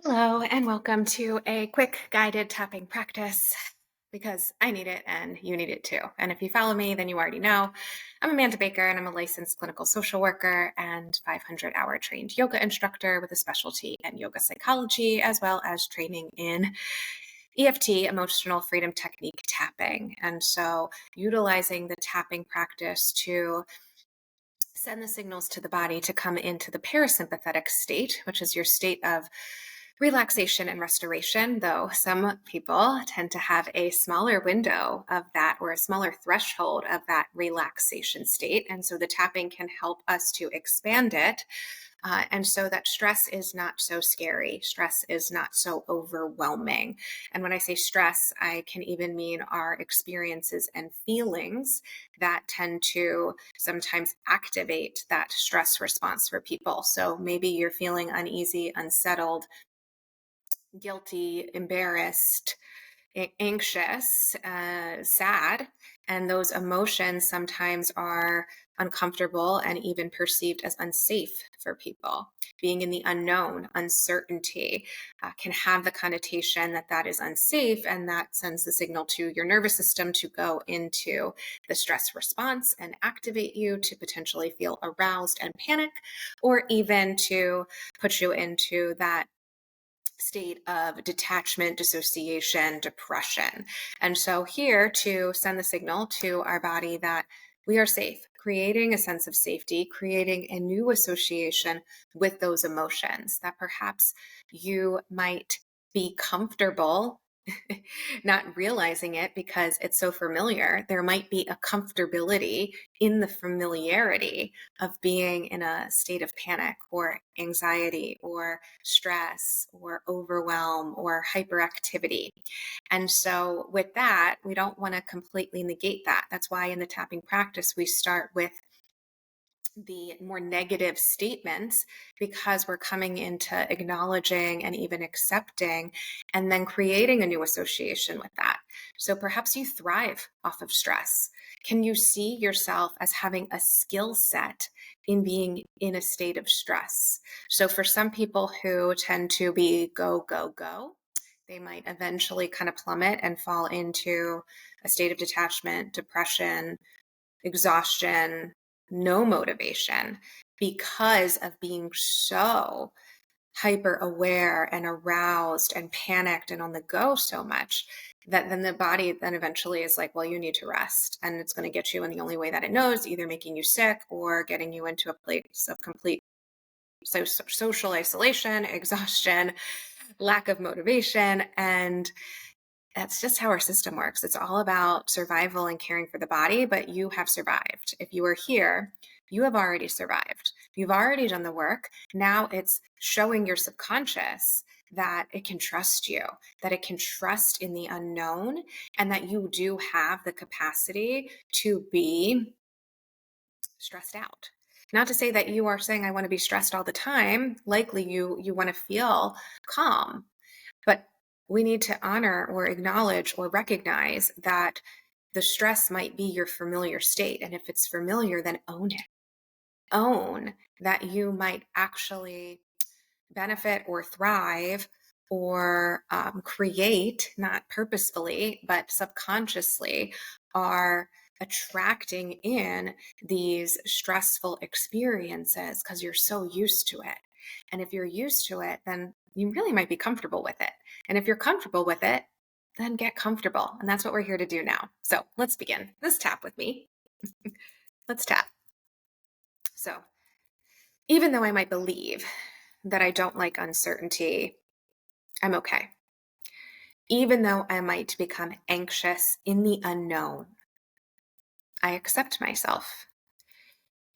Hello, and welcome to a quick guided tapping practice because I need it and you need it too. And if you follow me, then you already know I'm Amanda Baker and I'm a licensed clinical social worker and 500-hour trained yoga instructor with a specialty in yoga psychology, as well as training in EFT, emotional freedom technique tapping. And so, utilizing the tapping practice to send the signals to the body to come into the parasympathetic state, which is your state of relaxation and restoration, though some people tend to have a smaller window of that or a smaller threshold of that relaxation state. And so the tapping can help us to expand it. And so that stress is not so scary. Stress is not so overwhelming. And when I say stress, I can even mean our experiences and feelings that tend to sometimes activate that stress response for people. So maybe you're feeling uneasy, unsettled, guilty, embarrassed, anxious, sad. And those emotions sometimes are uncomfortable and even perceived as unsafe for people. Being in the unknown, uncertainty can have the connotation that that is unsafe, and that sends the signal to your nervous system to go into the stress response and activate you to potentially feel aroused and panic, or even to put you into that state of detachment, dissociation, depression. And so, here to send the signal to our body that we are safe, creating a sense of safety, creating a new association with those emotions that perhaps you might be comfortable not realizing it because it's so familiar. There might be a comfortability in the familiarity of being in a state of panic or anxiety or stress or overwhelm or hyperactivity. And so, with that, we don't want to completely negate that. That's why in the tapping practice, we start with the more negative statements because we're coming into acknowledging and even accepting and then creating a new association with that. So perhaps you thrive off of stress. Can you see yourself as having a skill set in being in a state of stress? So for some people who tend to be go, go, go, they might eventually kind of plummet and fall into a state of detachment, depression, exhaustion, no motivation because of being so hyper aware and aroused and panicked and on the go so much that then the body then eventually is like, well, you need to rest. And it's going to get you in the only way that it knows, either making you sick or getting you into a place of complete social isolation, exhaustion, lack of motivation. And that's just how our system works. It's all about survival and caring for the body, but you have survived. If you are here, you have already survived. You've already done the work. Now it's showing your subconscious that it can trust you, that it can trust in the unknown, and that you do have the capacity to be stressed out. Not to say that you are saying, I want to be stressed all the time. Likely you want to feel calm, but we need to honor or acknowledge or recognize that the stress might be your familiar state. And if it's familiar, then own it. Own that you might actually benefit or thrive or create, not purposefully, but subconsciously, are attracting in these stressful experiences because you're so used to it. And if you're used to it, then you really might be comfortable with it. And if you're comfortable with it, then get comfortable. And that's what we're here to do now. So let's begin. Let's tap with me. Let's tap. So, even though I might believe that I don't like uncertainty, I'm okay. Even though I might become anxious in the unknown, I accept myself.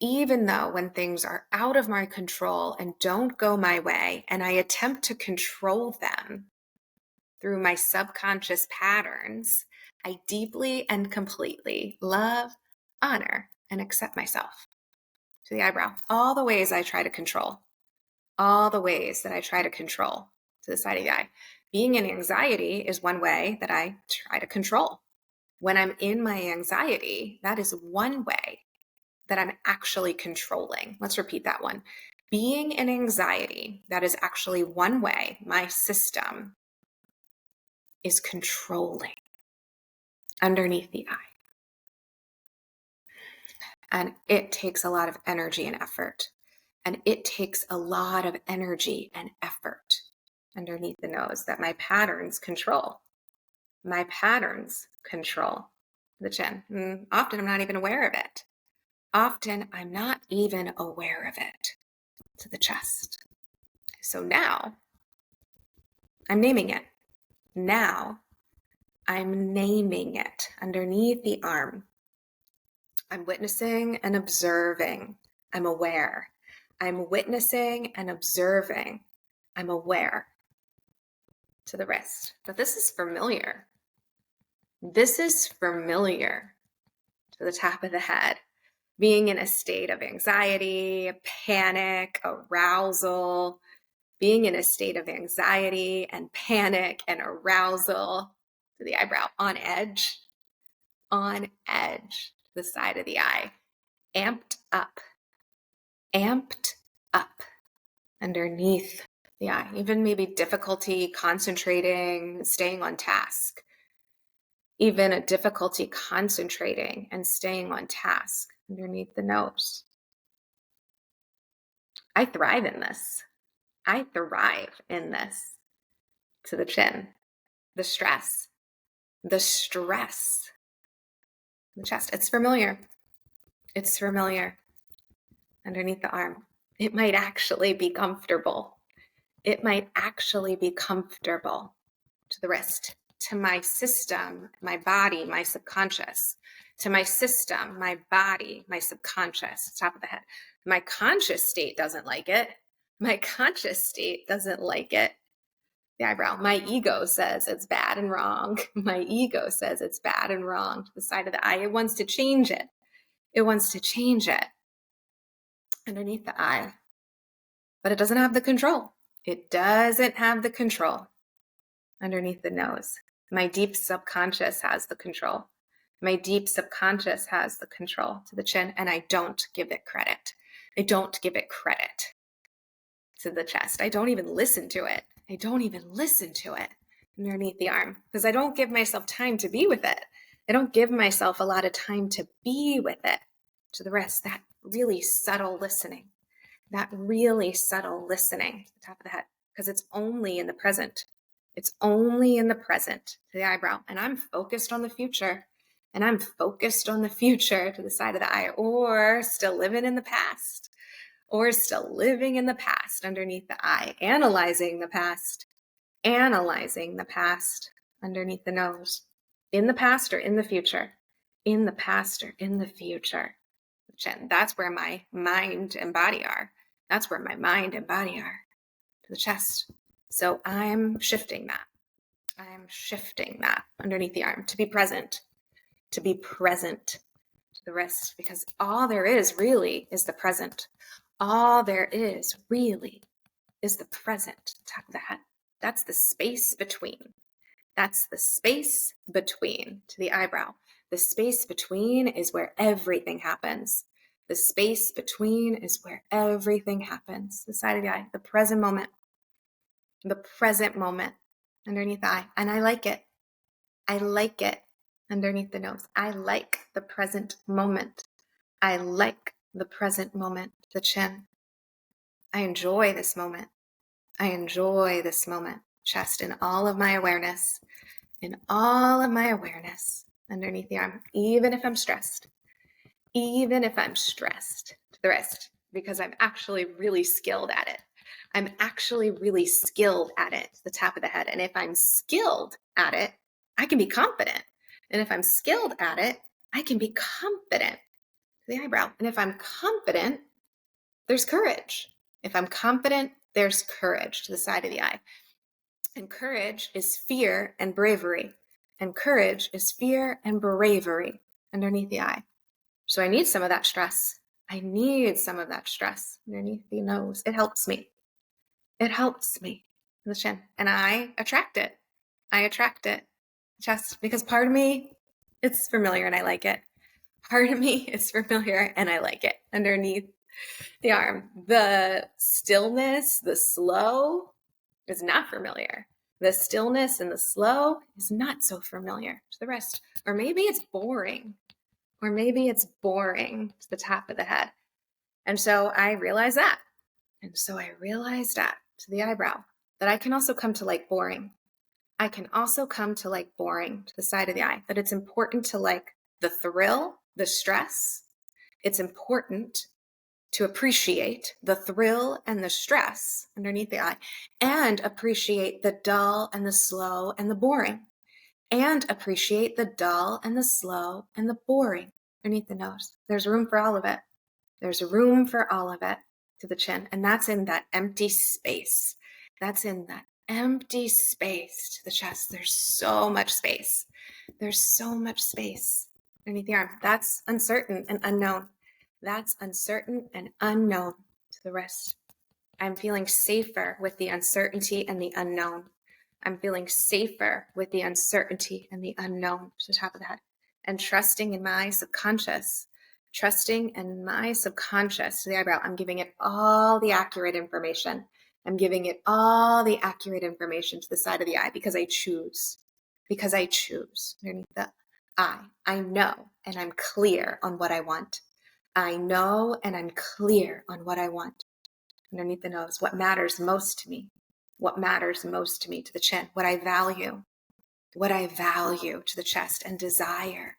Even though when things are out of my control and don't go my way, and I attempt to control them through my subconscious patterns, I deeply and completely love, honor, and accept myself. To the eyebrow, all the ways I try to control, all the ways that I try to control to the side of the eye. Being in anxiety is one way that I try to control. When I'm in my anxiety, that is one way that I'm actually controlling. Let's repeat that one. being in anxiety, that is actually one way my system is controlling underneath the eye. And it takes a lot of energy and effort. And it takes a lot of energy and effort underneath the nose that my patterns control. My patterns control the chin. Often I'm not even aware of it. Often I'm not even aware of it to the chest. So now I'm naming it. Now I'm naming it underneath the arm. I'm witnessing and observing. I'm aware. I'm witnessing and observing. I'm aware to the wrist. But this is familiar. This is familiar to the top of the head. Being in a state of anxiety, panic, arousal, being in a state of anxiety and panic and arousal to the eyebrow, on edge, the side of the eye, amped up underneath the eye, even maybe difficulty concentrating, staying on task, even a difficulty concentrating and staying on task underneath the nose. I thrive in this. I thrive in this to the chin, the stress, the chest. It's familiar. It's familiar underneath the arm. It might actually be comfortable. It might actually be comfortable to the wrist, to my system, my body, my subconscious, to my system, my body, my subconscious, top of the head. My conscious state doesn't like it. My conscious state doesn't like it. The eyebrow. My ego says it's bad and wrong. My ego says it's bad and wrong to the side of the eye. It wants to change it. It wants to change it underneath the eye. But it doesn't have the control. It doesn't have the control underneath the nose. My deep subconscious has the control. My deep subconscious has the control to the chin, and I don't give it credit. I don't give it credit to the chest. I don't even listen to it. I don't even listen to it underneath the arm because I don't give myself time to be with it. I don't give myself a lot of time to be with it to the wrist. That really subtle listening, the top of the head, because it's only in the present. It's only in the present to the eyebrow. And I'm focused on the future. And I'm focused on the future to the side of the eye, or still living in the past. Or still living in the past underneath the eye, analyzing the past underneath the nose, in the past or in the future, in the past or in the future. Chin. That's where my mind and body are. That's where my mind and body are to the chest. So I'm shifting that. Underneath the arm to be present to the wrist, because all there is really is the present. All there is really is the present, top of the head. That's the space between. That's the space between to the eyebrow. The space between is where everything happens. The space between is where everything happens. The side of the eye, the present moment underneath the eye. And I like it. Underneath the nose. I like the present moment. I like the present moment, the chin. I enjoy this moment. Chest, in all of my awareness, underneath the arm, even if I'm stressed, to the wrist, because I'm actually really skilled at it. The top of the head. And if I'm skilled at it, I can be confident. And if I'm skilled at it, I can be confident to the eyebrow. And if I'm confident, there's courage. If I'm confident, there's courage to the side of the eye. And courage is fear and bravery. Underneath the eye. So I need some of that stress. Underneath the nose. It helps me. The chin. And I attract it. Chest, because part of me, it's familiar and I like it. Underneath the arm. The stillness, the slow is not familiar. The stillness and the slow is not so familiar to the rest. Or maybe it's boring. Or maybe it's boring to the top of the head. And so I realized that. And so I realized that to the eyebrow, that I can also come to like boring. I can also come to like boring to the side of the eye, that it's important to like the thrill, the stress. It's important to appreciate the thrill and the stress underneath the eye, and appreciate the dull and the slow and the boring, and appreciate the dull and the slow and the boring underneath the nose. There's room for all of it. There's room for all of it to the chin. And that's in that empty space. That's in that empty space to the chest. There's so much space. There's so much space underneath the arm. That's uncertain and unknown. That's uncertain and unknown to the wrist. I'm feeling safer with the uncertainty and the unknown. I'm feeling safer with the uncertainty and the unknown to the top of the head. And trusting in my subconscious, to the eyebrow. I'm giving it all the accurate information. I'm giving it all the accurate information to the side of the eye because I choose. Because I choose underneath the eye. I know and I'm clear on what I want. I know and I'm clear on what I want. Underneath the nose, what matters most to me. What matters most to me to the chin. What I value to the chest, and desire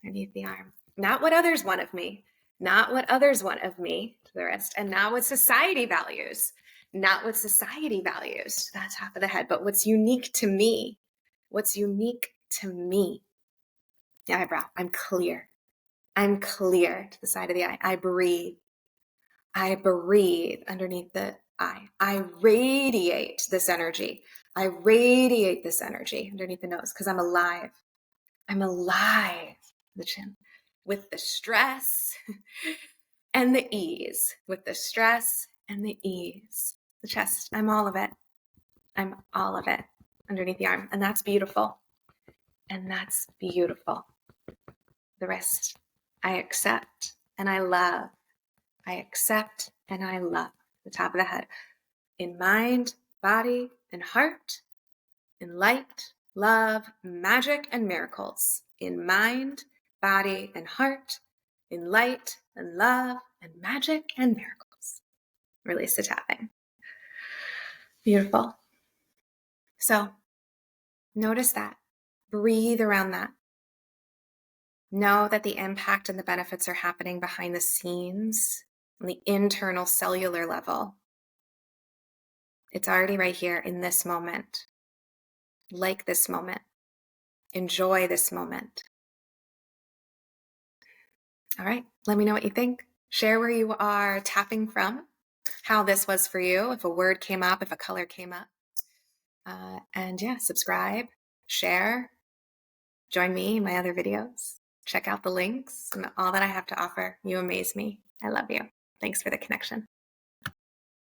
underneath the arm. Not what others want of me, to the wrist, and not what society values, that's half of the head, but what's unique to me, the eyebrow. I'm clear to the side of the eye. I breathe underneath the eye. I radiate this energy underneath the nose because I'm alive. The chin, with the stress and the ease, the chest. I'm all of it underneath the arm. And that's beautiful. The rest, I accept and I love. The top of the head, in mind, body, and heart, in light, love, magic, and miracles. In mind, body, and heart, in light and love and magic and miracles. Release the tapping. Beautiful. So notice that. Breathe around that. Know that the impact and the benefits are happening behind the scenes on the internal cellular level. It's already right here in this moment. Like this moment. Enjoy this moment. All right, let me know what you think. Share where you are tapping from, how this was for you, if a word came up, if a color came up. And yeah, subscribe, share, join me in my other videos. Check out the links and all that I have to offer. You amaze me. I love you. Thanks for the connection.